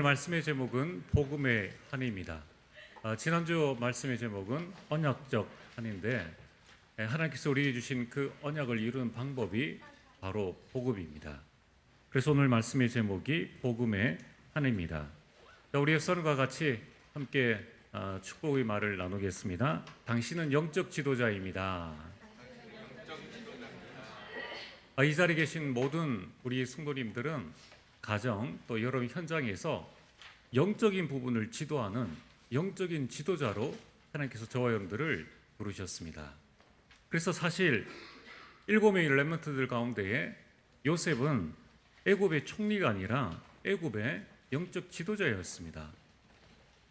말씀의 제목은 복음의 한입니다. 지난주 말씀의 제목은 언약적 한인데 하나님께서 우리에게 주신 그 언약을 이루는 방법이 바로 복음입니다. 그래서 오늘 말씀의 제목이 복음의 한입니다. 우리 ef선과 같이 함께 축복의 말을 나누겠습니다. 당신은 영적 지도자입니다. 이 자리에 계신 모든 우리 성도님들은 가정 또 여러 현장에서 영적인 부분을 지도하는 영적인 지도자로 하나님께서 저와 여러분들을 부르셨습니다. 그래서 사실 7명의 렘넌트들 가운데에 요셉은 애굽의 총리가 아니라 애굽의 영적 지도자였습니다.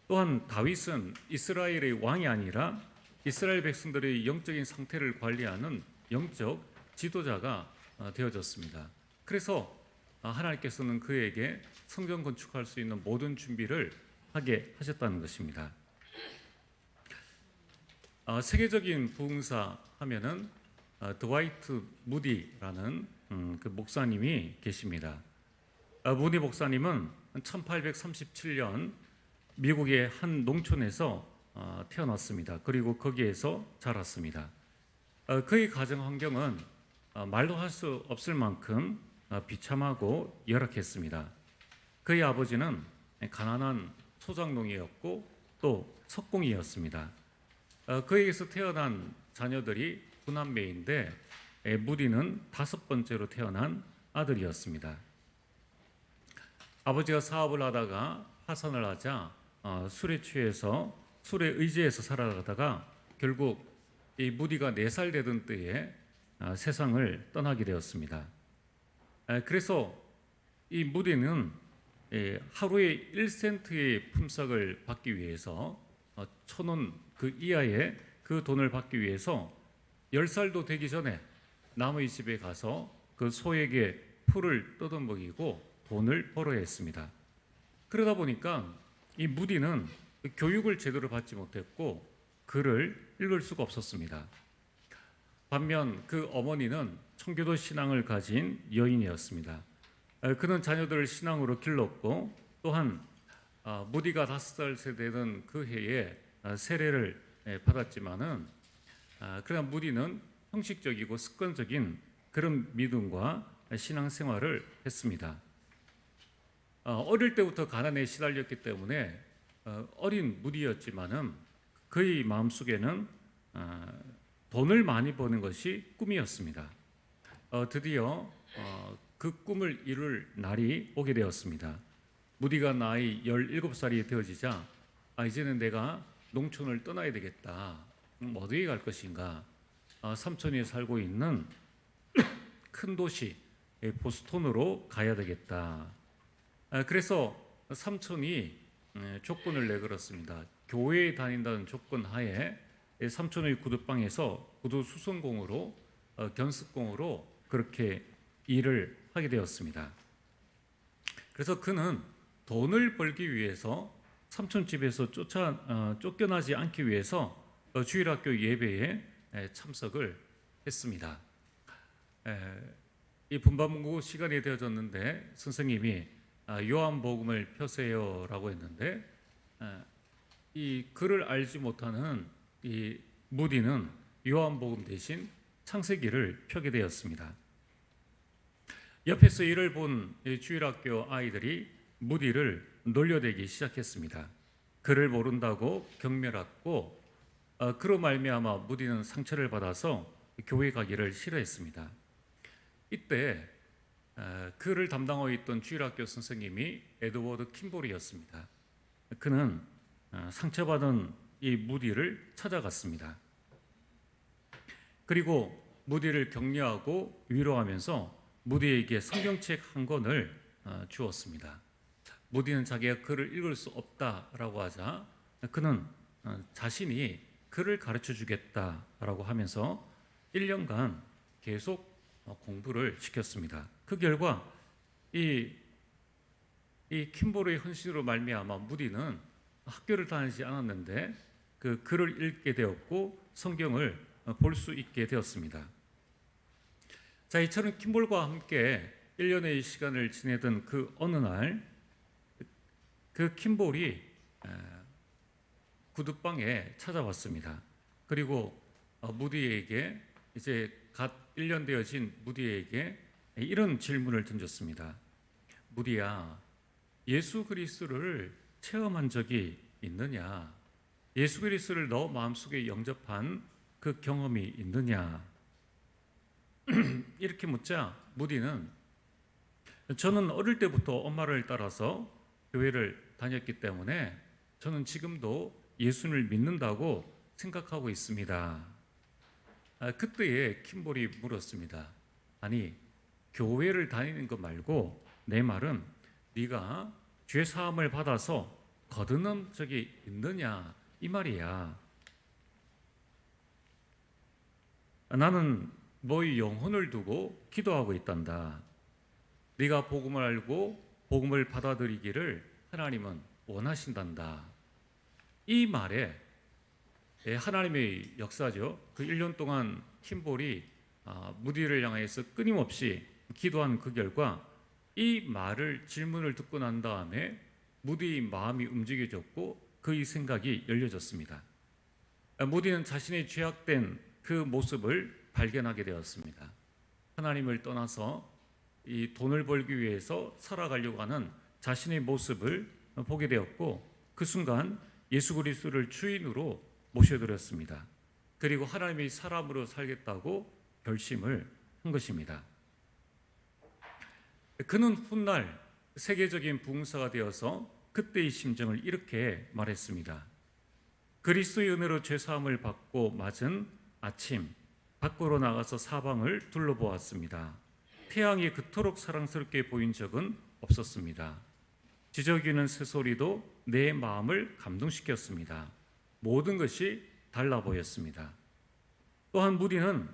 또한 다윗은 이스라엘의 왕이 아니라 이스라엘 백성들의 영적인 상태를 관리하는 영적 지도자가 되어졌습니다. 그래서 하나님께서는 그에게 성전 건축할 수 있는 모든 준비를 하게 하셨다는 것입니다. 세계적인 부흥사 하면은 드와이트 무디라는 그 목사님이 계십니다. 무디 목사님은 1837년 미국의 한 농촌에서 태어났습니다. 그리고 거기에서 자랐습니다. 그의 가정 환경은 말도 할 수 없을 만큼 비참하고 열악했습니다. 그의 아버지는 가난한 소작농이었고 또 석공이었습니다. 그에게서 태어난 자녀들이 9남매인데 무디는 5번째로 태어난 아들이었습니다. 아버지가 사업을 하다가 파산을 하자 술에 취해서 술에 의지해서 살아가다가 결국 이 무디가 4살 되던 때에 세상을 떠나게 되었습니다. 그래서 이 무디는 하루에 1센트의 품삯을 받기 위해서 1,000원 그 이하의 그 돈을 받기 위해서 10살도 되기 전에 남의 집에 가서 그 소에게 풀을 뜯어먹이고 돈을 벌어야 했습니다. 그러다 보니까 이 무디는 교육을 제대로 받지 못했고 글을 읽을 수가 없었습니다. 반면 그 어머니는 청교도 신앙을 가진 여인이었습니다. 그는 자녀들을 신앙으로 길렀고 또한 무디가 5살 되던 그 해에 세례를 받았지만은 그러나 무디는 형식적이고 습관적인 그런 믿음과 신앙생활을 했습니다. 어릴 때부터 가난에 시달렸기 때문에 어린 무디였지만은 그의 마음속에는 돈을 많이 버는 것이 꿈이었습니다. 드디어 그 꿈을 이룰 날이 오게 되었습니다. 무디가 나이 17살이 되어지자 이제는 내가 농촌을 떠나야 되겠다. 어디에 갈 것인가? 삼촌이 살고 있는 큰 도시 보스턴으로 가야 되겠다. 그래서 삼촌이 조건을 내걸었습니다. 교회에 다닌다는 조건 하에 삼촌의 구두방에서 구두 수선공으로 견습공으로 그렇게 일을 하게 되었습니다. 그래서 그는 돈을 벌기 위해서 삼촌 집에서 쫓겨나지 않기 위해서 주일학교 예배에 참석을 했습니다. 이 분반문고 시간이 되어졌는데 선생님이 요한복음을 펴세요라고 했는데 이 글을 알지 못하는 이 무디는 요한복음 대신 창세기를 펴게 되었습니다. 옆에서 이를 본 주일학교 아이들이 무디를 놀려대기 시작했습니다. 글을 모른다고 경멸했고 그로 말미암아 무디는 상처를 받아서 교회 가기를 싫어했습니다. 이때 그를 담당하고 있던 주일학교 선생님이 에드워드 킴볼이었습니다. 그는 상처받은 이 무디를 찾아갔습니다. 그리고 무디를 격려하고 위로하면서 무디에게 성경책 한 권을 주었습니다. 무디는 자기가 글을 읽을 수 없다라고 하자 그는 자신이 글을 가르쳐 주겠다라고 하면서 1년간 계속 공부를 시켰습니다. 그 결과 이 킴볼의 헌신으로 말미암아 무디는 학교를 다니지 않았는데 그 글을 읽게 되었고 성경을 볼 수 있게 되었습니다. 자, 이처럼 킴볼과 함께 1년의 시간을 지내던 그 어느 날 그 킴볼이 구두방에 찾아왔습니다. 그리고 무디에게 이제 갓 1년 되어진 무디에게 이런 질문을 던졌습니다. 무디야, 예수 그리스도를 체험한 적이 있느냐? 예수 그리스도를 너 마음속에 영접한 그 경험이 있느냐? 이렇게 묻자 무디는 저는 어릴 때부터 엄마를 따라서 교회를 다녔기 때문에 저는 지금도 예수를 믿는다고 생각하고 있습니다. 그때에 킴볼이 물었습니다. 아니, 교회를 다니는 것 말고 내 말은 네가 죄 사함을 받아서 거듭난 적이 있느냐 이 말이야. 나는 너의 영혼을 두고 기도하고 있단다. 네가 복음을 알고 복음을 받아들이기를 하나님은 원하신단다. 이 말에 하나님의 역사죠. 그 1년 동안 킴볼이 무디를 향해서 끊임없이 기도한 그 결과 이 말을 질문을 듣고 난 다음에 무디의 마음이 움직여졌고 그의 생각이 열려졌습니다. 무디는 자신의 죄악된 그 모습을 발견하게 되었습니다. 하나님을 떠나서 이 돈을 벌기 위해서 살아가려고 하는 자신의 모습을 보게 되었고 그 순간 예수 그리스도를 주인으로 모셔드렸습니다. 그리고 하나님의 사람으로 살겠다고 결심을 한 것입니다. 그는 훗날 세계적인 부흥사가 되어서 그때의 심정을 이렇게 말했습니다. 그리스도의 은혜로 죄사함을 받고 맞은 아침 밖으로 나가서 사방을 둘러보았습니다. 태양이 그토록 사랑스럽게 보인 적은 없었습니다. 지저귀는 새소리도 내 마음을 감동시켰습니다. 모든 것이 달라 보였습니다. 또한 무디는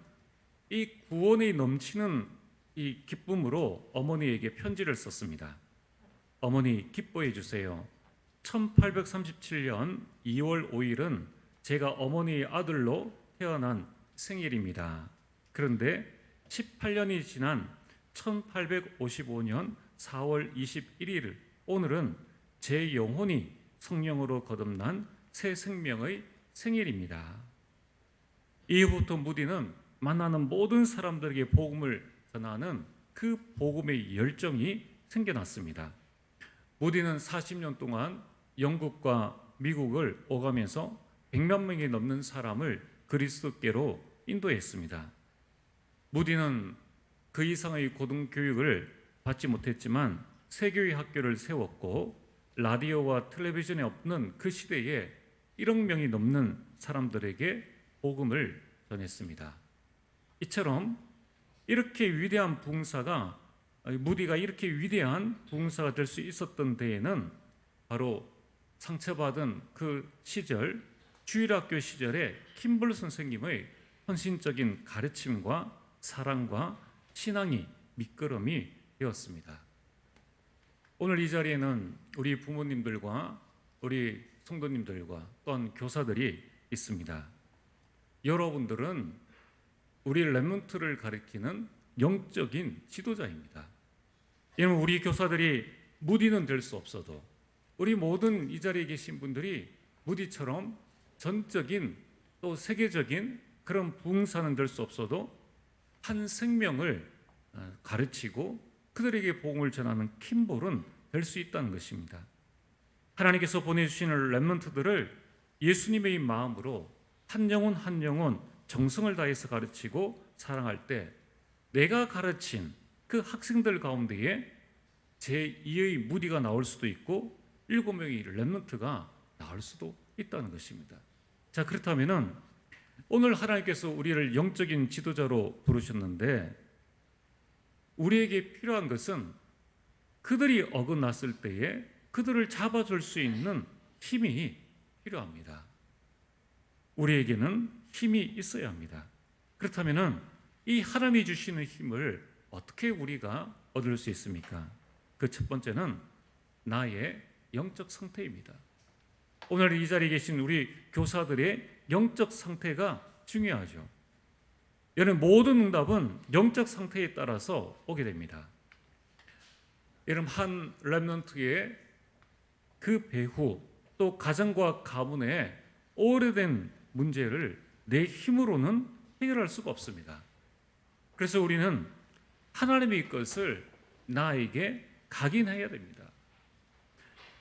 이 구원이 넘치는 이 기쁨으로 어머니에게 편지를 썼습니다. 어머니 기뻐해 주세요. 1837년 2월 5일은 제가 어머니의 아들로 태어난 생일입니다. 그런데 18년이 지난 1855년 4월 21일 오늘은 제 영혼이 성령으로 거듭난 새 생명의 생일입니다. 이후부터 무디는 만나는 모든 사람들에게 복음을 전하는 그 복음의 열정이 생겨났습니다. 무디는 40년 동안 영국과 미국을 오가면서 100만 명이 넘는 사람을 그리스도께로 인도했습니다. 무디는 그 이상의 고등교육을 받지 못했지만 세교의 학교를 세웠고 라디오와 텔레비전이 없는 그 시대에 1억 명이 넘는 사람들에게 복음을 전했습니다. 이처럼 이렇게 위대한 부흥사가 무디가 이렇게 위대한 부흥사가 될 수 있었던 데에는 바로 상처받은 그 시절 주일학교 시절에 킴볼 선생님의 헌신적인 가르침과 사랑과 신앙이 밑거름이 되었습니다. 오늘 이 자리에는 우리 부모님들과 우리 성도님들과 또한 교사들이 있습니다. 여러분들은 우리 렘넌트를 가리키는 영적인 지도자입니다. 여러분, 우리 교사들이 무디는 될 수 없어도 우리 모든 이 자리에 계신 분들이 무디처럼 전적인 또 세계적인 그런 부흥사는 될 수 없어도 한 생명을 가르치고 그들에게 복음을 전하는 킴볼은 될 수 있다는 것입니다. 하나님께서 보내주시는 렘넌트들을 예수님의 마음으로 한 영혼 한 영혼 정성을 다해서 가르치고 사랑할 때 내가 가르친 그 학생들 가운데에 제2의 무디가 나올 수도 있고 7명의 렘넌트가 나올 수도 있다는 것입니다. 자, 그렇다면은 오늘 하나님께서 우리를 영적인 지도자로 부르셨는데 우리에게 필요한 것은 그들이 어긋났을 때에 그들을 잡아줄 수 있는 힘이 필요합니다. 우리에게는 힘이 있어야 합니다. 그렇다면은 이 하나님이 주시는 힘을 어떻게 우리가 얻을 수 있습니까? 그 첫 번째는 나의 영적 상태입니다. 오늘 이 자리에 계신 우리 교사들의 영적 상태가 중요하죠. 여러분, 모든 응답은 영적 상태에 따라서 오게 됩니다. 여러분, 한 렘넌트의 그 배후 또 가정과 가문의 오래된 문제를 내 힘으로는 해결할 수가 없습니다. 그래서 우리는 하나님의 것을 나에게 각인해야 됩니다.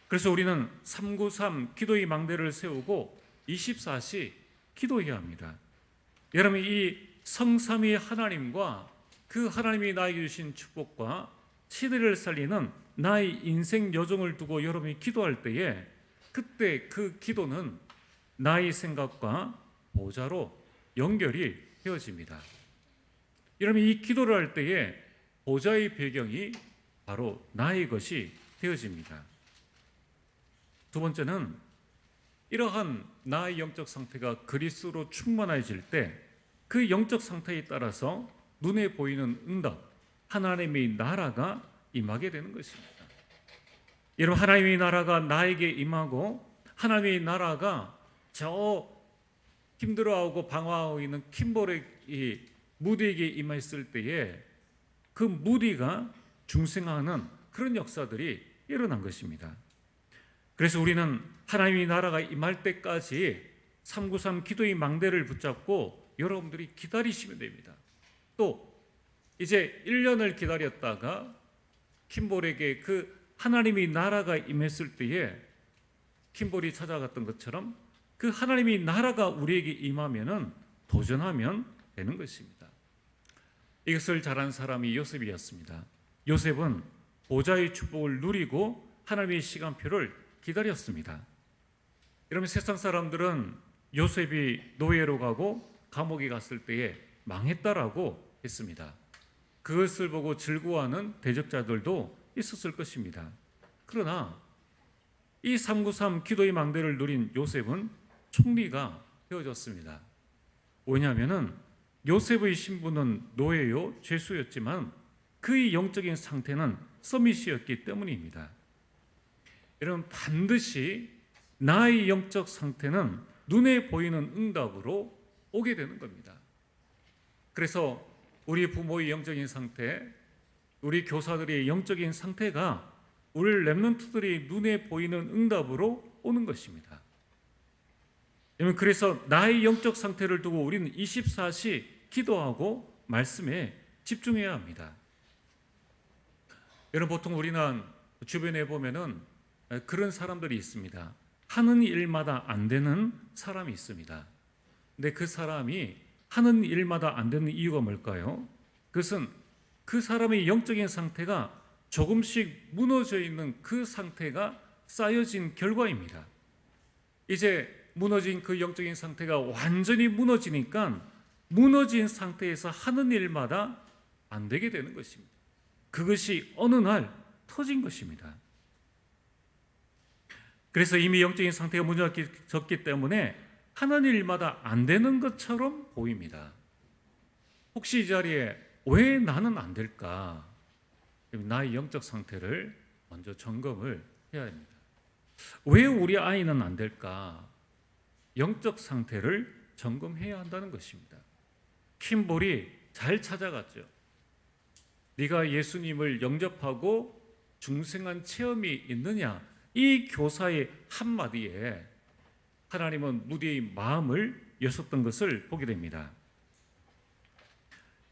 그래서 우리는 393 기도의 망대를 세우고 24시 기도해야 합니다. 여러분, 이 성삼위 하나님과 그 하나님이 나에게 주신 축복과 시대를 살리는 나의 인생 여정을 두고 여러분이 기도할 때에 그때 그 기도는 나의 생각과 보좌로 연결이 되어집니다. 여러분, 이 기도를 할 때에 보좌의 배경이 바로 나의 것이 되어집니다. 두 번째는 이러한 나의 영적 상태가 그리스도로 충만해질 때 그 영적 상태에 따라서 눈에 보이는 응답, 하나님의 나라가 임하게 되는 것입니다. 여러분, 하나님의 나라가 나에게 임하고 하나님의 나라가 저 힘들어하고 방황하고 있는 킴볼의 무디에게 임했을 때에 그 무디가 중생하는 그런 역사들이 일어난 것입니다. 그래서 우리는 하나님의 나라가 임할 때까지 393 기도의 망대를 붙잡고 여러분들이 기다리시면 됩니다. 또 이제 1년을 기다렸다가 킴볼에게 그 하나님의 나라가 임했을 때에 킴볼이 찾아갔던 것처럼 그 하나님의 나라가 우리에게 임하면은 도전하면 되는 것입니다. 이것을 잘한 사람이 요셉이었습니다. 요셉은 보좌의 축복을 누리고 하나님의 시간표를 기다렸습니다. 여러분, 세상 사람들은 요셉이 노예로 가고 감옥에 갔을 때에 망했다라고 했습니다. 그것을 보고 즐거워하는 대적자들도 있었을 것입니다. 그러나 이 393 기도의 망대를 누린 요셉은 총리가 되어졌습니다. 왜냐하면 요셉의 신분은 노예요, 죄수였지만 그의 영적인 상태는 서밋이었기 때문입니다. 여러분, 반드시 나의 영적 상태는 눈에 보이는 응답으로 오게 되는 겁니다. 그래서 우리 부모의 영적인 상태, 우리 교사들의 영적인 상태가 우리 렘넌트들의 눈에 보이는 응답으로 오는 것입니다. 그래서 나의 영적 상태를 두고 우리는 24시 기도하고 말씀에 집중해야 합니다. 여러분, 보통 우리는 주변에 보면은 그런 사람들이 있습니다. 하는 일마다 안 되는 사람이 있습니다. 근데 그 사람이 하는 일마다 안 되는 이유가 뭘까요? 그것은 그 사람의 영적인 상태가 조금씩 무너져 있는 그 상태가 쌓여진 결과입니다. 이제 무너진 그 영적인 상태가 완전히 무너지니까 무너진 상태에서 하는 일마다 안 되게 되는 것입니다. 그것이 어느 날 터진 것입니다. 그래서 이미 영적인 상태가 무너졌기 때문에 하는 일마다 안 되는 것처럼 보입니다. 혹시 이 자리에 왜 나는 안 될까? 나의 영적 상태를 먼저 점검을 해야 합니다. 왜 우리 아이는 안 될까? 영적 상태를 점검해야 한다는 것입니다. 킴볼이 잘 찾아갔죠. 네가 예수님을 영접하고 중생한 체험이 있느냐? 이 교사의 한마디에 하나님은 무디의 마음을 여셨던 것을 보게 됩니다.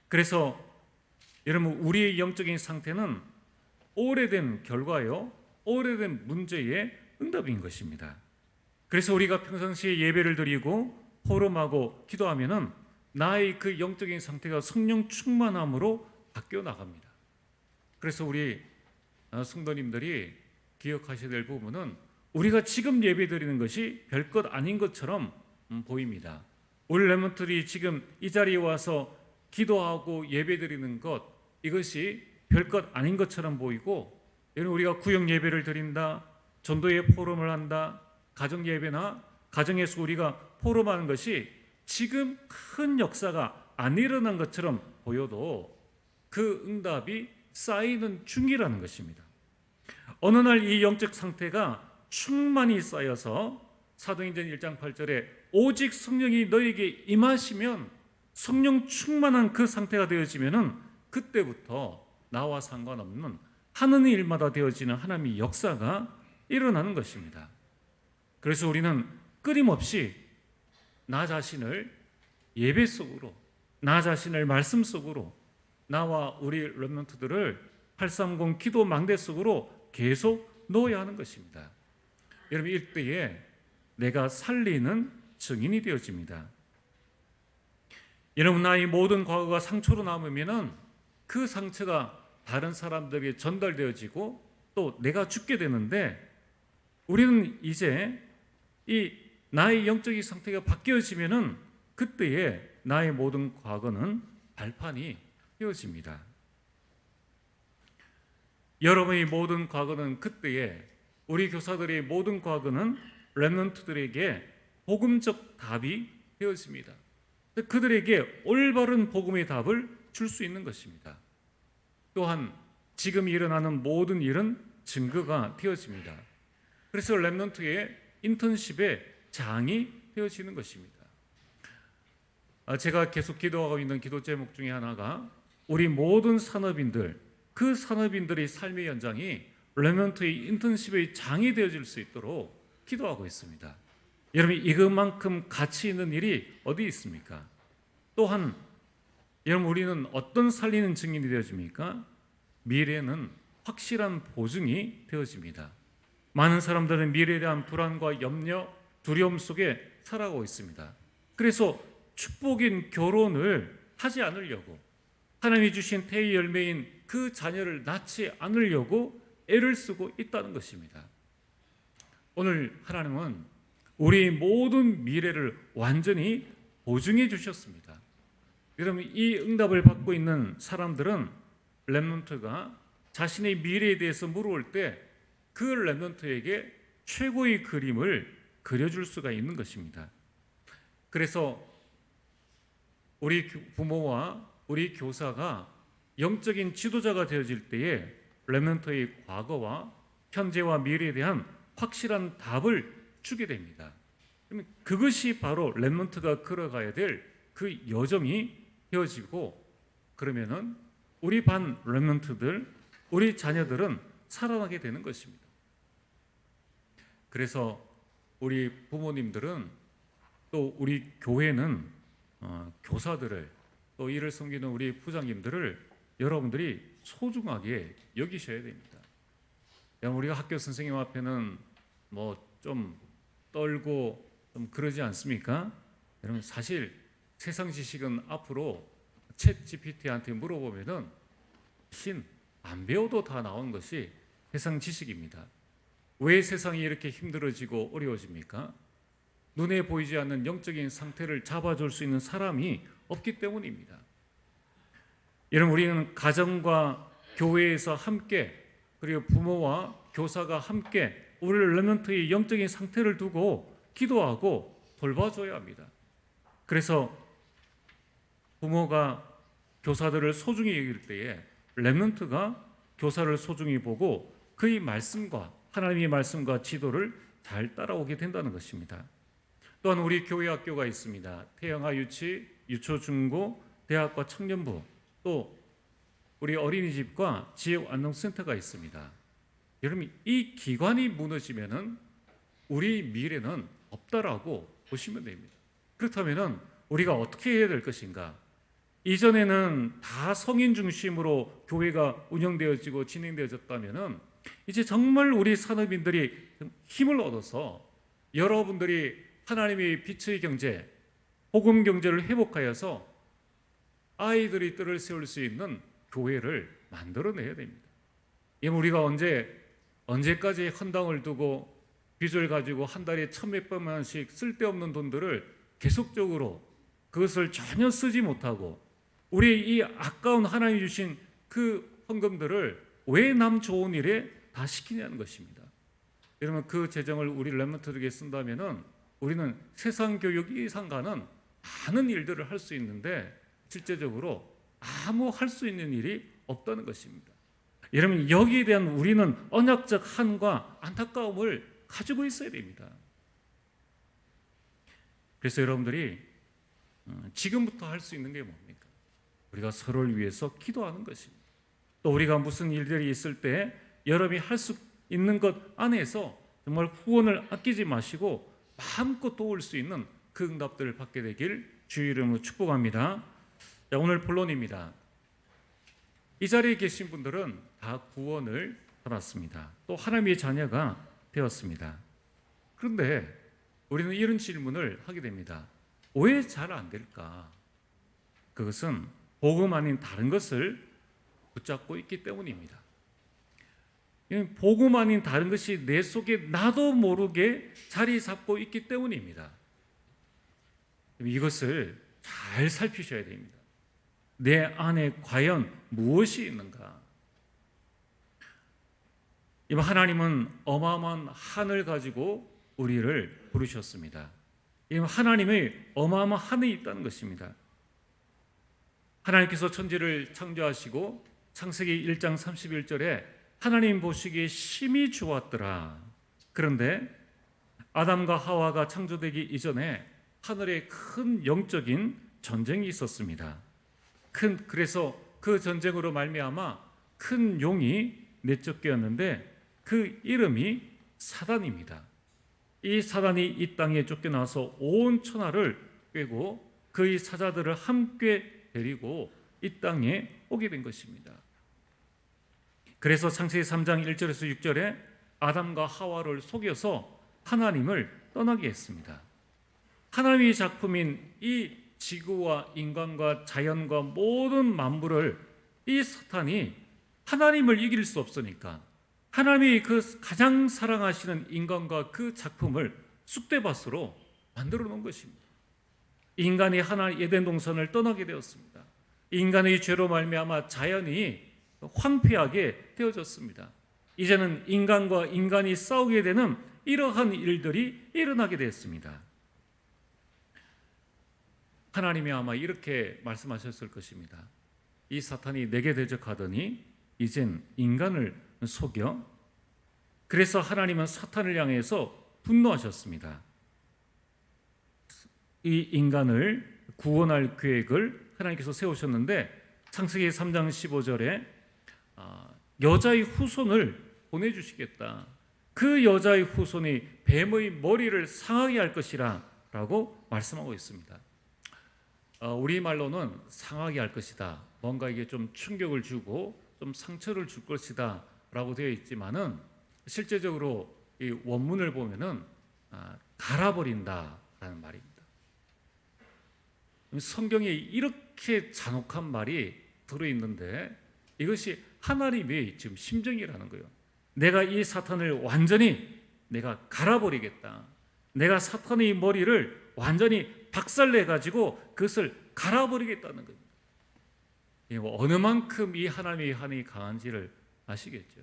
그래서 여러분, 우리의 영적인 상태는 오래된 결과요, 오래된 문제의 응답인 것입니다. 그래서 우리가 평상시에 예배를 드리고 포럼하고 기도하면은 나의 그 영적인 상태가 성령 충만함으로 바뀌어 나갑니다. 그래서 우리 성도님들이 기억하셔야 될 부분은 우리가 지금 예배 드리는 것이 별것 아닌 것처럼 보입니다. 우리 렘넌트들이 지금 이 자리에 와서 기도하고 예배 드리는 것, 이것이 별것 아닌 것처럼 보이고, 우리가 구역 예배를 드린다, 전도의 포럼을 한다, 가정 예배나 가정에서 우리가 포럼하는 것이 지금 큰 역사가 안 일어난 것처럼 보여도 그 응답이 쌓이는 중이라는 것입니다. 어느 날 이 영적 상태가 충만히 쌓여서 사도행전 1장 8절에 오직 성령이 너에게 임하시면, 성령 충만한 그 상태가 되어지면은 그때부터 나와 상관없는 하는 일마다 되어지는 하나님의 역사가 일어나는 것입니다. 그래서 우리는 끊임없이 나 자신을 예배 속으로, 나 자신을 말씀 속으로, 나와 우리 렘넌트들을 830 기도 망대 속으로 계속 넣어야 하는 것입니다. 여러분, 이때에 내가 살리는 증인이 되어집니다. 여러분, 나의 모든 과거가 상처로 남으면은 그 상처가 다른 사람들에게 전달되어지고 또 내가 죽게 되는데, 우리는 이제 이 나의 영적인 상태가 바뀌어지면은 그때에 나의 모든 과거는 발판이 되어집니다. 여러분의 모든 과거는 그때에, 우리 교사들의 모든 과거는 렘넌트들에게 복음적 답이 되어집니다. 그들에게 올바른 복음의 답을 줄 수 있는 것입니다. 또한 지금 일어나는 모든 일은 증거가 되어집니다. 그래서 렘넌트의 인턴십의 장이 되어지는 것입니다. 제가 계속 기도하고 있는 기도 제목 중에 하나가 우리 모든 산업인들, 그 산업인들의 삶의 현장이 렘넌트의 인턴십의 장이 되어질 수 있도록 기도하고 있습니다. 여러분, 이것만큼 가치 있는 일이 어디 있습니까? 또한 여러분, 우리는 어떤 살리는 증인이 되어집니까? 미래는 확실한 보증이 되어집니다. 많은 사람들은 미래에 대한 불안과 염려, 두려움 속에 살아가고 있습니다. 그래서 축복인 결혼을 하지 않으려고, 하나님이 주신 태의 열매인 그 자녀를 낳지 않으려고 애를 쓰고 있다는 것입니다. 오늘 하나님은 우리 모든 미래를 완전히 보증해 주셨습니다. 여러분, 이 응답을 받고 있는 사람들은 렘넌트가 자신의 미래에 대해서 물어올 때 그 렘넌트에게 최고의 그림을 그려줄 수가 있는 것입니다. 그래서 우리 부모와 우리 교사가 영적인 지도자가 되어질 때에 렘넌트의 과거와 현재와 미래에 대한 확실한 답을 주게 됩니다. 그것이 바로 렘넌트가 걸어가야 될 그 여정이 되어지고, 그러면은 우리 반 렘넌트들, 우리 자녀들은 살아나게 되는 것입니다. 그래서 우리 부모님들은, 또 우리 교회는 교사들을, 또 이를 섬기는 우리 부장님들을 여러분들이 소중하게 여기셔야 됩니다. 우리가 학교 선생님 앞에는 뭐 좀 떨고 좀 그러지 않습니까? 여러분, 사실 세상 지식은 앞으로 챗 GPT한테 물어보면은 안 배워도 다 나온 것이 세상 지식입니다. 왜 세상이 이렇게 힘들어지고 어려워집니까? 눈에 보이지 않는 영적인 상태를 잡아줄 수 있는 사람이 없기 때문입니다. 여러분, 우리는 가정과 교회에서 함께, 그리고 부모와 교사가 함께 우리 렘넌트의 영적인 상태를 두고 기도하고 돌봐줘야 합니다. 그래서 부모가 교사들을 소중히 여길 때에 렘넌트가 교사를 소중히 보고 그의 말씀과, 하나님의 말씀과 지도를 잘 따라오게 된다는 것입니다. 또한 우리 교회 학교가 있습니다. 태영아 유치, 유초, 중고, 대학과 청년부, 또 우리 어린이집과 지역 안동센터가 있습니다. 여러분, 이 기관이 무너지면은 우리 미래는 없다라고 보시면 됩니다. 그렇다면은 우리가 어떻게 해야 될 것인가? 이전에는 다 성인 중심으로 교회가 운영되어지고 진행되어졌다면은 이제 정말 우리 산업인들이 힘을 얻어서 여러분들이 하나님의 빛의 경제, 복음 경제를 회복하여서 아이들이 뜰을 세울 수 있는 교회를 만들어내야 됩니다. 우리가 언제까지 헌당을 두고 빚을 가지고 한 달에 1,000몇백만 원씩 쓸데없는 돈들을 계속적으로 그것을 전혀 쓰지 못하고 우리 이 아까운 하나님이 주신 그 헌금들을 왜 남 좋은 일에 다 시키냐는 것입니다. 여러분, 그 재정을 우리 렘넌트들에게 쓴다면은 우리는 세상 교육 이상 가는 많은 일들을 할 수 있는데 실제적으로 아무 할 수 있는 일이 없다는 것입니다. 여러분, 여기에 대한 우리는 언약적 한과 안타까움을 가지고 있어야 됩니다. 그래서 여러분들이 지금부터 할 수 있는 게 뭡니까? 우리가 서로를 위해서 기도하는 것입니다. 또 우리가 무슨 일들이 있을 때 여러분이 할 수 있는 것 안에서 정말 후원을 아끼지 마시고 마음껏 도울 수 있는 그 응답들을 받게 되길 주의 이름으로 축복합니다. 자, 오늘 본론입니다. 이 자리에 계신 분들은 다 구원을 받았습니다. 또 하나님의 자녀가 되었습니다. 그런데 우리는 이런 질문을 하게 됩니다. 왜 잘 안 될까? 그것은 복음 아닌 다른 것을 붙잡고 있기 때문입니다. 복음 아닌 다른 것이 내 속에 나도 모르게 자리 잡고 있기 때문입니다. 이것을 잘 살피셔야 됩니다. 내 안에 과연 무엇이 있는가? 하나님은 어마어마한 한을 가지고 우리를 부르셨습니다. 하나님의 어마어마한 한이 있다는 것입니다. 하나님께서 천지를 창조하시고 창세기 1장 31절에 하나님 보시기에 심히 좋았더라. 그런데 아담과 하와가 창조되기 이전에 하늘에 큰 영적인 전쟁이 있었습니다. 그래서 그 전쟁으로 말미암아 큰 용이 내쫓겼는데 그 이름이 사단입니다. 이 사단이 이 땅에 쫓겨나서 온 천하를 꿰고 그의 사자들을 함께 데리고 이 땅에 오게 된 것입니다. 그래서 창세기 3장 1절에서 6절에 아담과 하와를 속여서 하나님을 떠나게 했습니다. 하나님의 작품인 이 지구와 인간과 자연과 모든 만물을 이 사탄이 하나님을 이길 수 없으니까 하나님이 그 가장 사랑하시는 인간과 그 작품을 쑥대밭으로 만들어 놓은 것입니다. 인간이 에덴 동산을 떠나게 되었습니다. 인간의 죄로 말미암아 자연이 황폐하게 되어졌습니다. 이제는 인간과 인간이 싸우게 되는 이러한 일들이 일어나게 되었습니다. 하나님이 아마 이렇게 말씀하셨을 것입니다. 이 사탄이 내게 대적하더니 이젠 인간을 속여. 그래서 하나님은 사탄을 향해서 분노하셨습니다. 이 인간을 구원할 계획을 하나님께서 세우셨는데 창세기 3장 15절에 여자의 후손을 보내주시겠다. 그 여자의 후손이 뱀의 머리를 상하게 할 것이라 라고 말씀하고 있습니다. 우리말로는 상하게 할 것이다. 뭔가 이게 좀 충격을 주고 좀 상처를 줄 것이다 라고 되어 있지만은 실제적으로 이 원문을 보면은 갈아버린다라는 말입니다. 성경에 이렇게 잔혹한 말이 들어있는데 이것이 하나님의 지금 심정이라는 거예요. 내가 이 사탄을 완전히 내가 갈아버리겠다. 내가 사탄의 머리를 완전히 박살내가지고 그것을 갈아버리겠다는 거예요. 어느 만큼 이 하나님의 한이 강한지를 아시겠죠.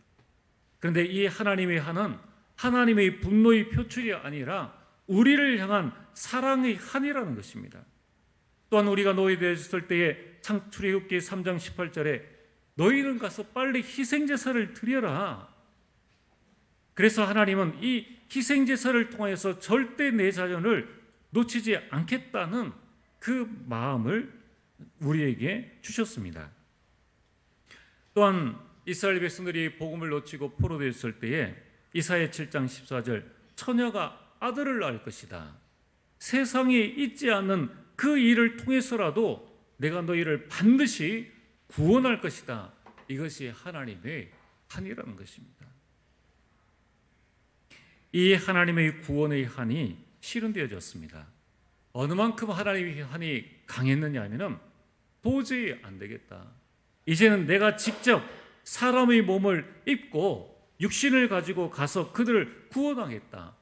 그런데 이 하나님의 한은 하나님의 분노의 표출이 아니라 우리를 향한 사랑의 한이라는 것입니다. 또한 우리가 노예되었을 때에 출애굽기 3장 18절에 너희는 가서 빨리 희생제사를 드려라. 그래서 하나님은 이 희생제사를 통해서 절대 내 자녀를 놓치지 않겠다는 그 마음을 우리에게 주셨습니다. 또한 이스라엘 백성들이 복음을 놓치고 포로되었을 때에 이사야 7장 14절 처녀가 아들을 낳을 것이다. 세상에 있지 않는 그 일을 통해서라도 내가 너희를 반드시 구원할 것이다. 이것이 하나님의 한이라는 것입니다. 이 하나님의 구원의 한이 실현되어졌습니다. 어느 만큼 하나님의 한이 강했느냐 하면은 도저히 안 되겠다. 이제는 내가 직접 사람의 몸을 입고 육신을 가지고 가서 그들을 구원하겠다.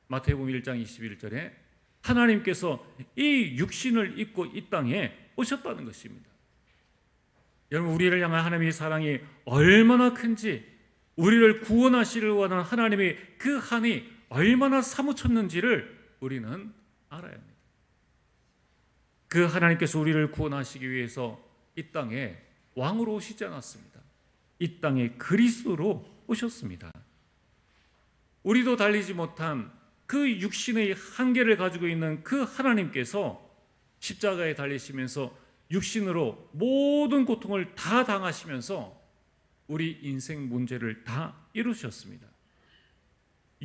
마태복음 1장 21절에 하나님께서 이 육신을 입고 이 땅에 오셨다는 것입니다. 여러분, 우리를 향한 하나님의 사랑이 얼마나 큰지, 우리를 구원하시를 원하는 하나님의 그 한이 얼마나 사무쳤는지를 우리는 알아야 합니다. 그 하나님께서 우리를 구원하시기 위해서 이 땅에 왕으로 오시지 않았습니다. 이 땅에 그리스도로 오셨습니다. 우리도 달리지 못한 그 육신의 한계를 가지고 있는 그 하나님께서 십자가에 달리시면서 육신으로 모든 고통을 다 당하시면서 우리 인생 문제를 다 이루셨습니다.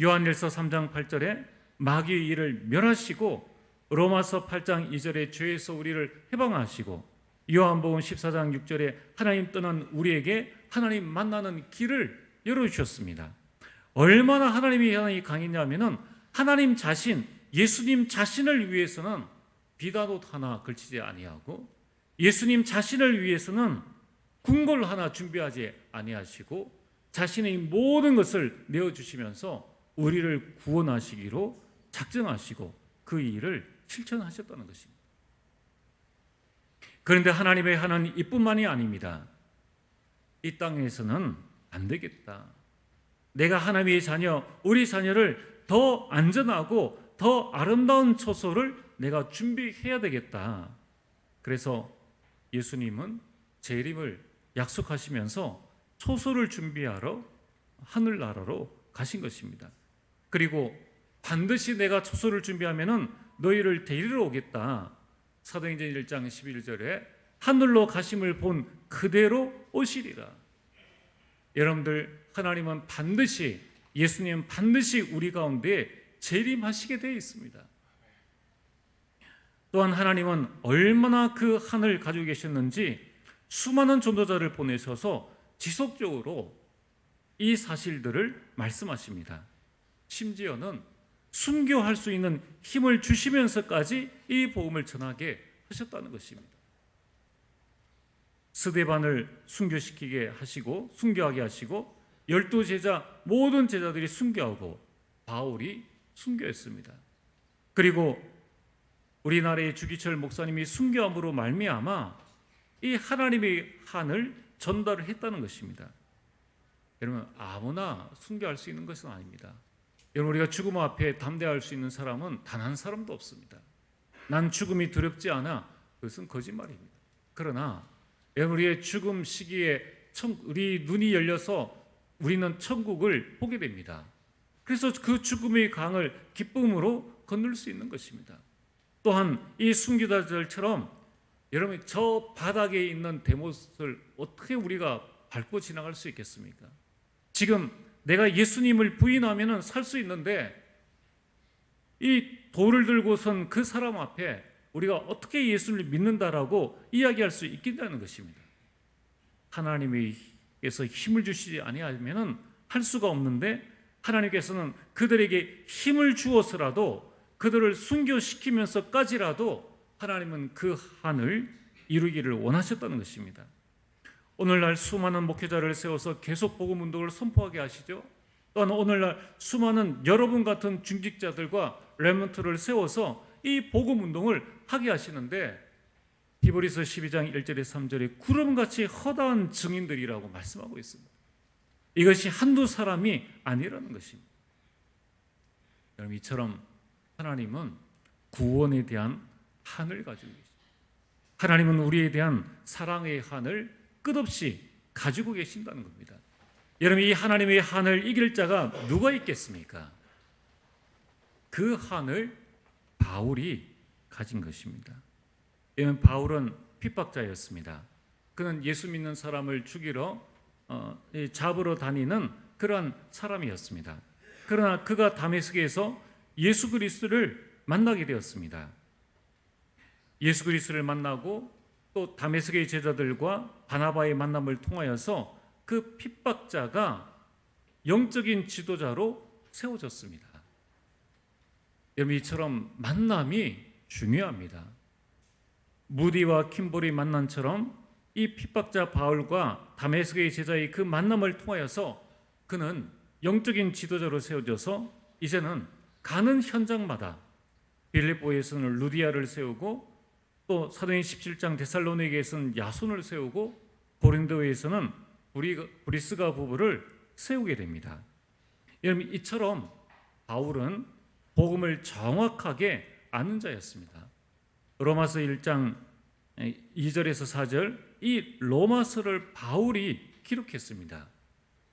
요한일서 3장 8절에 마귀의 일을 멸하시고 로마서 8장 2절에 죄에서 우리를 해방하시고 요한복음 14장 6절에 하나님 떠난 우리에게 하나님 만나는 길을 열어주셨습니다. 얼마나 하나님의 향이 강했냐면은 하나님 자신, 예수님 자신을 위해서는 비단옷 하나 걸치지 아니하고 예수님 자신을 위해서는 궁궐 하나 준비하지 아니하시고 자신의 모든 것을 내어주시면서 우리를 구원하시기로 작정하시고 그 일을 실천하셨다는 것입니다. 그런데 하나님의 하는 이뿐만이 아닙니다. 이 땅에서는 안 되겠다. 내가 하나님의 자녀, 우리 자녀를 더 안전하고 더 아름다운 처소를 내가 준비해야 되겠다. 그래서 예수님은 재림을 약속하시면서 처소를 준비하러 하늘나라로 가신 것입니다. 그리고 반드시 내가 처소를 준비하면은 너희를 데리러 오겠다. 사도행전 1장 11절에 하늘로 가심을 본 그대로 오시리라. 여러분들, 하나님은 반드시, 예수님은 반드시 우리 가운데 재림하시게 되어 있습니다. 또한 하나님은 얼마나 그 하늘 가지고 계셨는지 수많은 전도자를 보내셔서 지속적으로 이 사실들을 말씀하십니다. 심지어는 순교할 수 있는 힘을 주시면서까지 이 복음을 전하게 하셨다는 것입니다. 스데반을 순교시키게 하시고 순교하게 하시고 12제자 모든 제자들이 순교하고 바울이 순교했습니다. 그리고 우리나라의 주기철 목사님이 순교함으로 말미암아 이 하나님의 한을 전달을 했다는 것입니다. 여러분, 아무나 순교할 수 있는 것은 아닙니다. 여러분, 우리가 죽음 앞에 담대할 수 있는 사람은 단 한 사람도 없습니다. 난 죽음이 두렵지 않아. 그것은 거짓말입니다. 그러나 여러분, 우리의 죽음 시기에 우리 눈이 열려서 우리는 천국을 보게 됩니다. 그래서 그 죽음의 강을 기쁨으로 건널 수 있는 것입니다. 또한 이 순교자들처럼 여러분, 저 바닥에 있는 대못을 어떻게 우리가 밟고 지나갈 수 있겠습니까? 지금 내가 예수님을 부인하면 살 수 있는데 이 돌을 들고선 그 사람 앞에 우리가 어떻게 예수를 믿는다라고 이야기할 수 있겠다는 것입니다. 하나님께서 힘을 주시지 아니하면 할 수가 없는데 하나님께서는 그들에게 힘을 주어서라도 그들을 순교시키면서까지라도 하나님은 그 한을 이루기를 원하셨다는 것입니다. 오늘날 수많은 목회자를 세워서 계속 복음 운동을 선포하게 하시죠. 또한 오늘날 수많은 여러분 같은 중직자들과 렘넌트를 세워서 이 복음 운동을 하게 하시는데 히브리서 12장 1절에 3절에 구름같이 허다한 증인들이라고 말씀하고 있습니다. 이것이 한두 사람이 아니라는 것입니다. 여러분, 이처럼 하나님은 구원에 대한 한을 가지고 계십니다. 하나님은 우리에 대한 사랑의 한을 끝없이 가지고 계신다는 겁니다. 여러분, 이 하나님의 한을 이길 자가 누가 있겠습니까? 그 한을 바울이 가진 것입니다. 여러분, 바울은 핍박자였습니다. 그는 예수 믿는 사람을 죽이러 잡으러 다니는 그러한 사람이었습니다. 그러나 그가 다메섹에서 예수 그리스도를 만나게 되었습니다. 예수 그리스도를 만나고 또 다메섹의 제자들과 바나바의 만남을 통하여서 그 핍박자가 영적인 지도자로 세워졌습니다. 여러분, 이처럼 만남이 중요합니다. 무디와 킴볼이 만남처럼 이 핍박자 바울과 다메섹의 제자의 그 만남을 통하여서 그는 영적인 지도자로 세워져서 이제는 가는 현장마다 빌립보에서는 루디아를 세우고 또 사도행 17장 데살로니게에서는 야손을 세우고 고린도에서는 브리스가 부부를 세우게 됩니다. 여러분, 이처럼 바울은 복음을 정확하게 아는 자였습니다. 로마서 1장 2절에서 4절 이 로마서를 바울이 기록했습니다.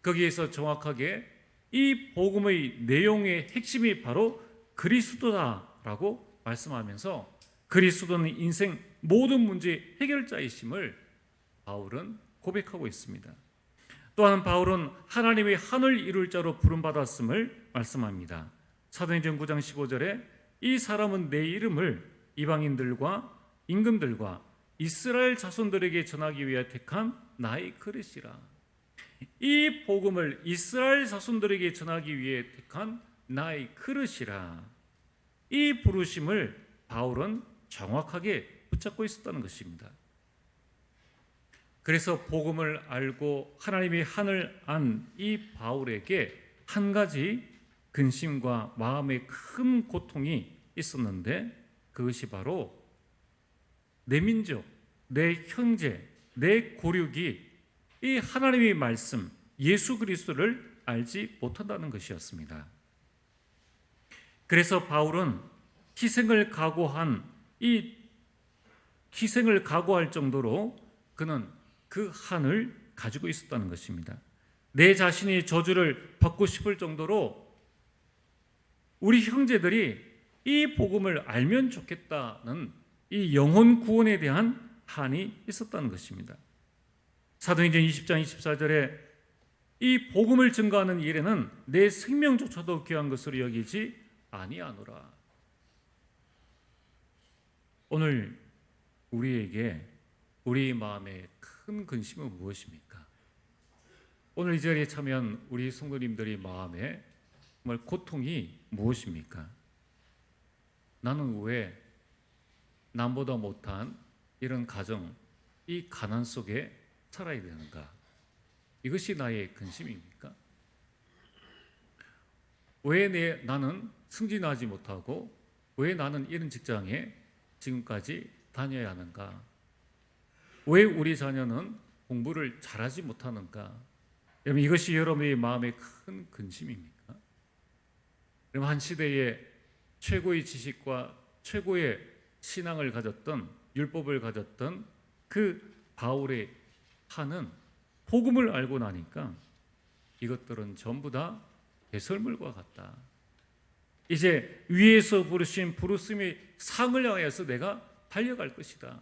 거기에서 정확하게 이 복음의 내용의 핵심이 바로 그리스도다라고 말씀하면서 그리스도는 인생 모든 문제의 해결자이심을 바울은 고백하고 있습니다. 또한 바울은 하나님의 한을 이룰 자로 부름받았음을 말씀합니다. 사도행전 9장 15절에 이 사람은 내 이름을 이방인들과 임금들과 이스라엘 자손들에게 전하기 위해 택한 나의 그릇이라. 이 복음을 이스라엘 자손들에게 전하기 위해 택한 나의 그릇이라. 이 부르심을 바울은 정확하게 붙잡고 있었다는 것입니다. 그래서 복음을 알고 하나님의 한을 안 이 바울에게 한 가지 근심과 마음의 큰 고통이 있었는데, 그것이 바로 내 민족, 내 형제, 내 고륙이 이 하나님의 말씀 예수 그리스도를 알지 못한다는 것이었습니다. 그래서 바울은 희생을 각오할 정도로 그는 그 한을 가지고 있었다는 것입니다. 내 자신이 저주를 받고 싶을 정도로 우리 형제들이 이 복음을 알면 좋겠다는 이 영혼 구원에 대한 한이 있었다는 것입니다. 사도행전 20장 24절에 이 복음을 증거하는 일에는 내 생명조차도 귀한 것으로 여기지 아니하노라. 오늘 우리에게 우리 마음의 큰 근심은 무엇입니까? 오늘 이 자리에 참여한 우리 성도님들의 마음에 정말 고통이 무엇입니까? 나는 왜 남보다 못한 이런 가정, 이 가난 속에 살아야 되는가? 이것이 나의 근심입니까? 왜 나는 승진하지 못하고 왜 나는 이런 직장에 지금까지 다녀야 하는가? 왜 우리 자녀는 공부를 잘하지 못하는가? 여러분, 이것이 여러분의 마음의 큰 근심입니까? 여러분, 한 시대에 최고의 지식과 최고의 신앙을 가졌던, 율법을 가졌던 그 바울의 한은 복음을 알고 나니까 이것들은 전부 다 배설물과 같다. 이제 위에서 부르신 부르심의 상을 향해서 내가 달려갈 것이다.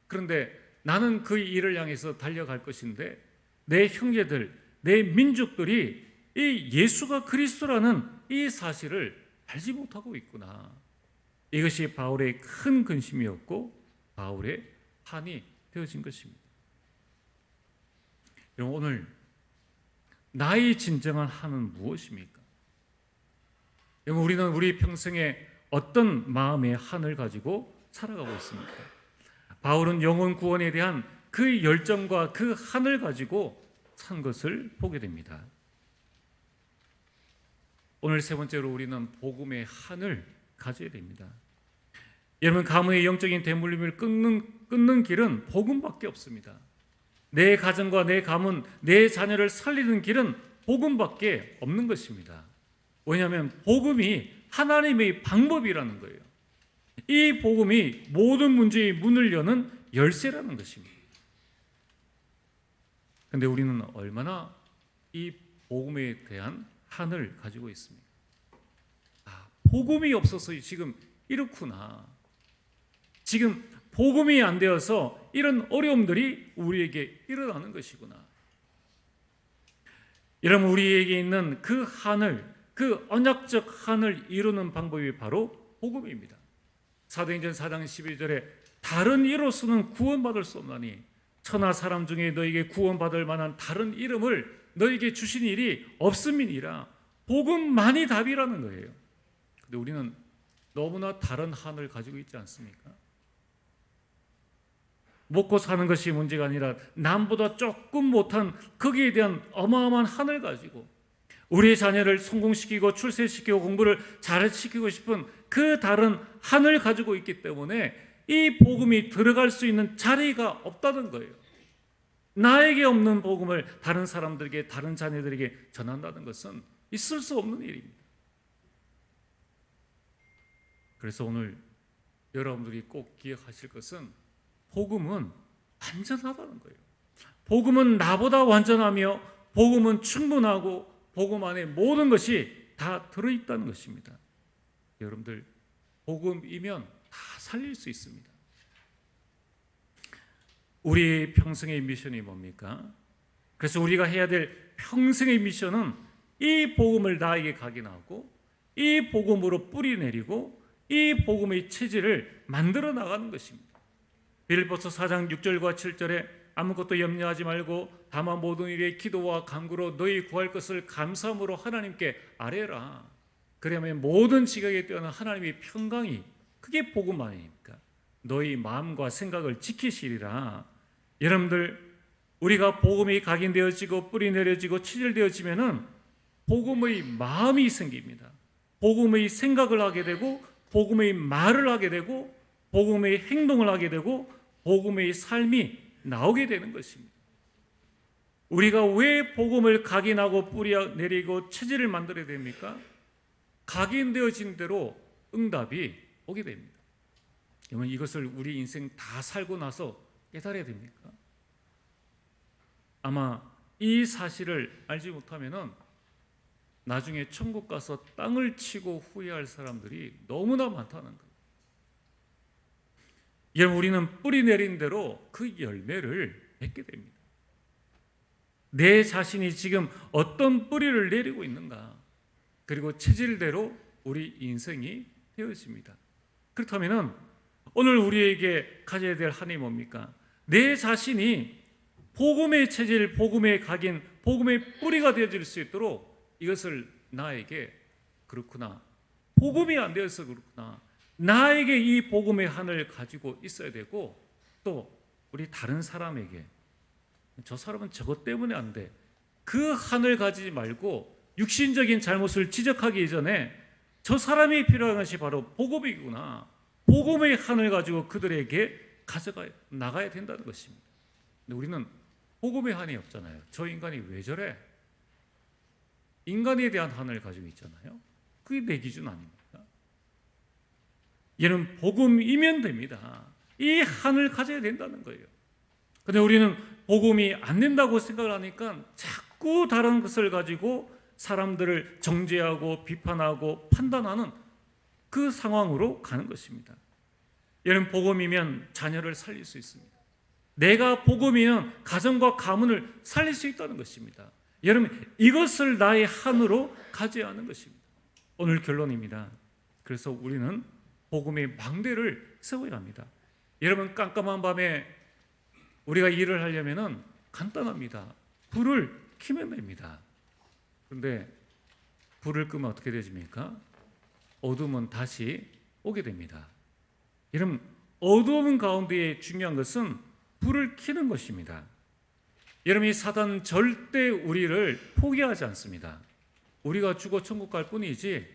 그런데 나는 그 일을 향해서 달려갈 것인데 내 형제들, 내 민족들이 이 예수가 그리스도라는 이 사실을 알지 못하고 있구나. 이것이 바울의 큰 근심이었고 바울의 한이 되어진 것입니다. 여러분, 오늘 나의 진정한 한은 무엇입니까? 여러분, 우리는 우리 평생에 어떤 마음의 한을 가지고 살아가고 있습니까? 바울은 영혼 구원에 대한 그 열정과 그 한을 가지고 산 것을 보게 됩니다. 오늘 세 번째로 우리는 복음의 한을 가져야 됩니다. 여러분, 가문의 영적인 대물림을 끊는 길은 복음밖에 없습니다. 내 가정과 내 가문, 내 자녀를 살리는 길은 복음밖에 없는 것입니다. 왜냐하면 복음이 하나님의 방법이라는 거예요. 이 복음이 모든 문제의 문을 여는 열쇠라는 것입니다. 그런데 우리는 얼마나 이 복음에 대한 한을 가지고 있습니까? 복음이 없어서 지금 이렇구나. 지금 복음이 안 되어서 이런 어려움들이 우리에게 일어나는 것이구나. 여러분, 우리에게 있는 그 한을, 그 언약적 한을 이루는 방법이 바로 복음입니다. 사도행전 4장 12절에 다른 이로서는 구원받을 수 없나니 천하 사람 중에 너에게 구원받을 만한 다른 이름을 너에게 주신 일이 없음이니라. 복음만이 답이라는 거예요. 근데 우리는 너무나 다른 한을 가지고 있지 않습니까? 먹고 사는 것이 문제가 아니라 남보다 조금 못한 거기에 대한 어마어마한 한을 가지고 우리의 자녀를 성공시키고 출세시키고 공부를 잘시키고 싶은 그 다른 한을 가지고 있기 때문에 이 복음이 들어갈 수 있는 자리가 없다는 거예요. 나에게 없는 복음을 다른 사람들에게, 다른 자녀들에게 전한다는 것은 있을 수 없는 일입니다. 그래서 오늘 여러분들이 꼭 기억하실 것은 복음은 완전하다는 거예요. 복음은 나보다 완전하며 복음은 충분하고 복음 안에 모든 것이 다 들어있다는 것입니다. 여러분들, 복음이면 다 살릴 수 있습니다. 우리 평생의 미션이 뭡니까? 그래서 우리가 해야 될 평생의 미션은 이 복음을 나에게 각인하고 이 복음으로 뿌리 내리고 이 복음의 체질을 만들어 나가는 것입니다. 빌립보서 4장 6절과 7절에 아무것도 염려하지 말고 다만 모든 일에 기도와 간구로 너희 구할 것을 감사함으로 하나님께 아뢰라. 그러면 모든 지각에 뛰어난 하나님의 평강이, 그게 복음 아닙니까? 너희 마음과 생각을 지키시리라. 여러분들, 우리가 복음이 각인되어지고 뿌리 내려지고 체질되어지면은 복음의 마음이 생깁니다. 복음의 생각을 하게 되고 복음의 말을 하게 되고 복음의 행동을 하게 되고 복음의 삶이 나오게 되는 것입니다. 우리가 왜 복음을 각인하고 뿌리 내리고 체질을 만들어야 됩니까? 각인되어진 대로 응답이 오게 됩니다. 여러분, 이것을 우리 인생 다 살고 나서 깨달아야 됩니까? 아마 이 사실을 알지 못하면은 나중에 천국 가서 땅을 치고 후회할 사람들이 너무나 많다는 거예요. 여러분, 우리는 뿌리 내린 대로 그 열매를 맺게 됩니다. 내 자신이 지금 어떤 뿌리를 내리고 있는가, 그리고 체질대로 우리 인생이 되어집니다. 그렇다면 오늘 우리에게 가져야 될 한이 뭡니까? 내 자신이 복음의 체질, 복음의 각인, 복음의 뿌리가 되어질 수 있도록 이것을 나에게, 그렇구나, 복음이 안 되어서 그렇구나, 나에게 이 복음의 한을 가지고 있어야 되고, 또 우리 다른 사람에게 저 사람은 저것 때문에 안 돼, 그 한을 가지지 말고 육신적인 잘못을 지적하기 이전에 저 사람이 필요한 것이 바로 복음이구나, 복음의 한을 가지고 그들에게 가져가 나가야 된다는 것입니다. 근데 우리는 복음의 한이 없잖아요. 저 인간이 왜 저래? 인간에 대한 한을 가지고 있잖아요. 그게 내 기준 아닙니까? 얘는 복음이면 됩니다. 이 한을 가져야 된다는 거예요. 근데 우리는 복음이 안 된다고 생각을 하니까 자꾸 다른 것을 가지고 사람들을 정죄하고 비판하고 판단하는 그 상황으로 가는 것입니다. 여러분, 복음이면 자녀를 살릴 수 있습니다. 내가 복음이면 가정과 가문을 살릴 수 있다는 것입니다. 여러분, 이것을 나의 한으로 가져야 하는 것입니다. 오늘 결론입니다. 그래서 우리는 복음의 망대를 세워야 합니다. 여러분, 깜깜한 밤에 우리가 일을 하려면 간단합니다. 불을 켜면 됩니다. 그런데 불을 끄면 어떻게 되십니까? 어둠은 다시 오게 됩니다. 여러분, 어두움 가운데에 중요한 것은 불을 켜는 것입니다. 여러분, 이 사단은 절대 우리를 포기하지 않습니다. 우리가 죽어 천국 갈 뿐이지,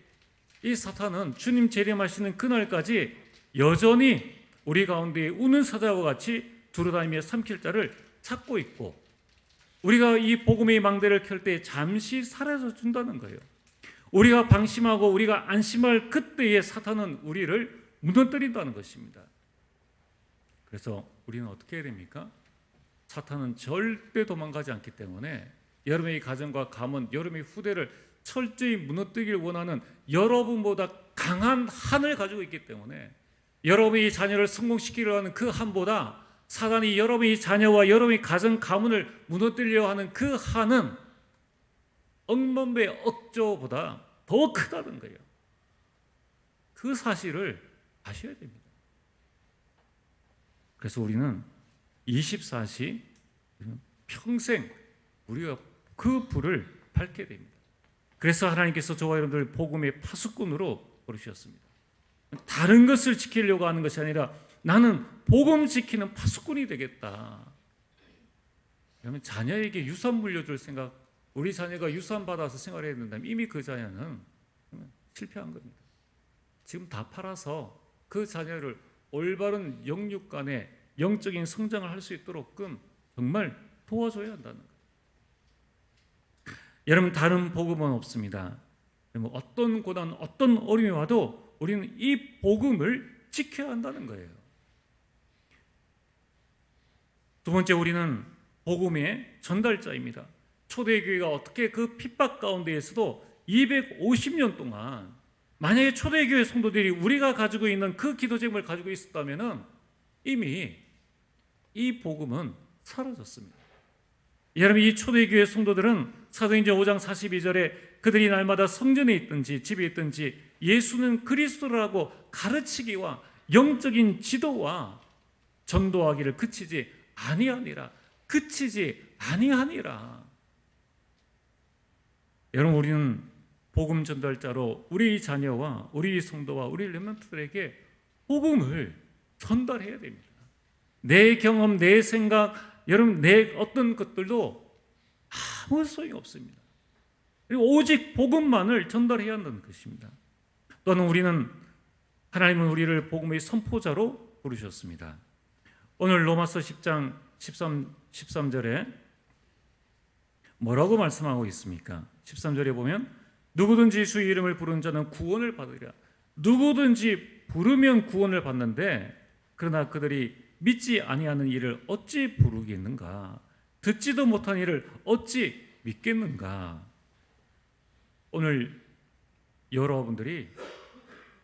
이 사탄은 주님 재림하시는 그날까지 여전히 우리 가운데 우는 사자와 같이 두루다니며 삼킬 자를 찾고 있고, 우리가 이 복음의 망대를 켤 때 잠시 사라져 준다는 거예요. 우리가 방심하고 우리가 안심할 그때에 사탄은 우리를 무너뜨린다는 것입니다. 그래서 우리는 어떻게 해야 됩니까? 사탄은 절대 도망가지 않기 때문에 여러분의 가정과 가문, 여러분의 후대를 철저히 무너뜨리길 원하는 여러분보다 강한 한을 가지고 있기 때문에, 여러분의 자녀를 성공시키려 하는 그 한보다 사단이 여러분의 자녀와 여러분의 가정, 가문을 무너뜨리려 하는 그 한은 억만배 억조보다 더 크다는 거예요. 그 사실을 아셔야 됩니다. 그래서 우리는 24시 평생 우리가 그 불을 밝게 됩니다. 그래서 하나님께서 저와 여러분들 복음의 파수꾼으로 부르셨습니다. 다른 것을 지키려고 하는 것이 아니라 나는 복음 지키는 파수꾼이 되겠다. 그러면 자녀에게 유산 물려줄 생각, 우리 자녀가 유산 받아서 생활해야 된다면 이미 그 자녀는 실패한 겁니다. 지금 다 팔아서 그 자녀를 올바른 영육 간의 영적인 성장을 할 수 있도록끔 정말 도와줘야 한다는 거예요. 여러분, 다른 복음은 없습니다. 어떤 고난, 어떤 어려움이 와도 우리는 이 복음을 지켜야 한다는 거예요. 두 번째, 우리는 복음의 전달자입니다. 초대교회가 어떻게 그 핍박 가운데에서도 250년 동안, 만약에 초대교회 성도들이 우리가 가지고 있는 그 기도 제목을 가지고 있었다면 이미 이 복음은 사라졌습니다. 여러분, 이 초대교회 성도들은 사도행전 5장 42절에 그들이 날마다 성전에 있든지 집에 있든지 예수는 그리스도라고 가르치기와 영적인 지도와 전도하기를 그치지 아니하니라. 여러분, 우리는 복음 전달자로 우리 자녀와 우리 성도와 우리 렘넌트들에게 복음을 전달해야 됩니다. 내 경험, 내 생각, 여러분 내 어떤 것들도 아무 소용이 없습니다. 그리고 오직 복음만을 전달해야 한다는 것입니다. 또한 하나님은 우리를 복음의 선포자로 부르셨습니다. 오늘 로마서 10장 13절에 뭐라고 말씀하고 있습니까? 13절에 보면 누구든지 주의 이름을 부르는 자는 구원을 받으리라. 누구든지 부르면 구원을 받는데 그러나 그들이 믿지 아니하는 이를 어찌 부르겠는가? 듣지도 못한 이를 어찌 믿겠는가? 오늘 여러분들이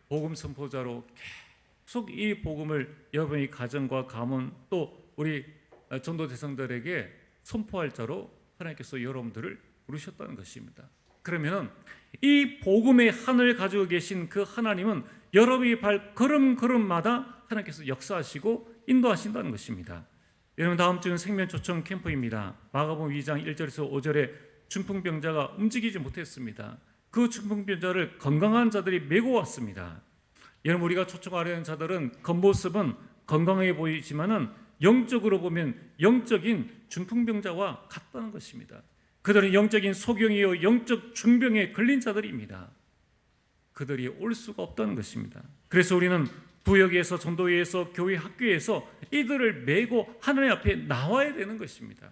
복음 선포자로 계속 이 복음을 여러분의 가정과 가문 또 우리 전도 대상들에게 선포할 자로 하나님께서 여러분들을 부르셨다는 것입니다. 그러면 이 복음의 한을 가지고 계신 그 하나님은 여러분의 발 걸음걸음마다 하나님께서 역사하시고 인도하신다는 것입니다. 여러분, 다음 주는 생명초청 캠프입니다. 마가복음 2장 1절에서 5절에 중풍병자가 움직이지 못했습니다. 그 중풍병자를 건강한 자들이 메고 왔습니다. 여러분, 우리가 초청하려는 자들은 겉모습은 건강해 보이지만은 영적으로 보면 영적인 중풍병자와 같다는 것입니다. 그들은 영적인 소경이요 영적 중병에 걸린 자들입니다. 그들이 올 수가 없다는 것입니다. 그래서 우리는 구역에서 전도회에서 교회 학교에서 이들을 메고 하나님 앞에 나와야 되는 것입니다.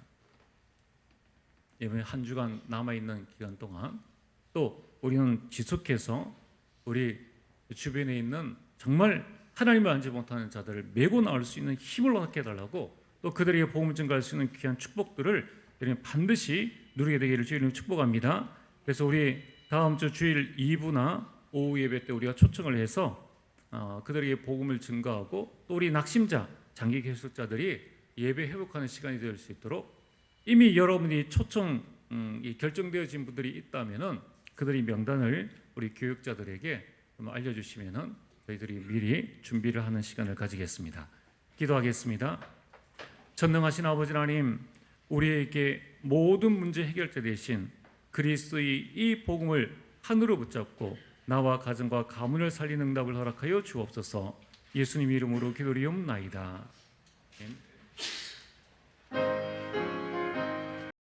이번에 한 주간 남아있는 기간 동안 또 우리는 지속해서 우리 주변에 있는 정말 하나님을 알지 못하는 자들을 메고 나올 수 있는 힘을 얻게 해달라고 또 그들에게 복음을 전가할 수 있는 귀한 축복들을 여러분 반드시 누리게 되기를 주님으로 축복합니다. 그래서 우리 다음 주 주일 2부나 오후 예배 때 우리가 초청을 해서 그들에게 복음을 증거하고 또 우리 낙심자, 장기 계속자들이 예배 회복하는 시간이 될 수 있도록 이미 여러분이 초청이 결정되어진 분들이 있다면은 그들이 명단을 우리 교육자들에게 알려주시면은 저희들이 미리 준비를 하는 시간을 가지겠습니다. 기도하겠습니다. 전능하신 아버지 하나님, 우리에게 모든 문제 해결자 되신 그리스도의 이 복음을 한으로 붙잡고 나와 가정과 가문을 살리는 응답을 허락하여 주옵소서. 예수님 이름으로 기도리옵나이다. 아멘.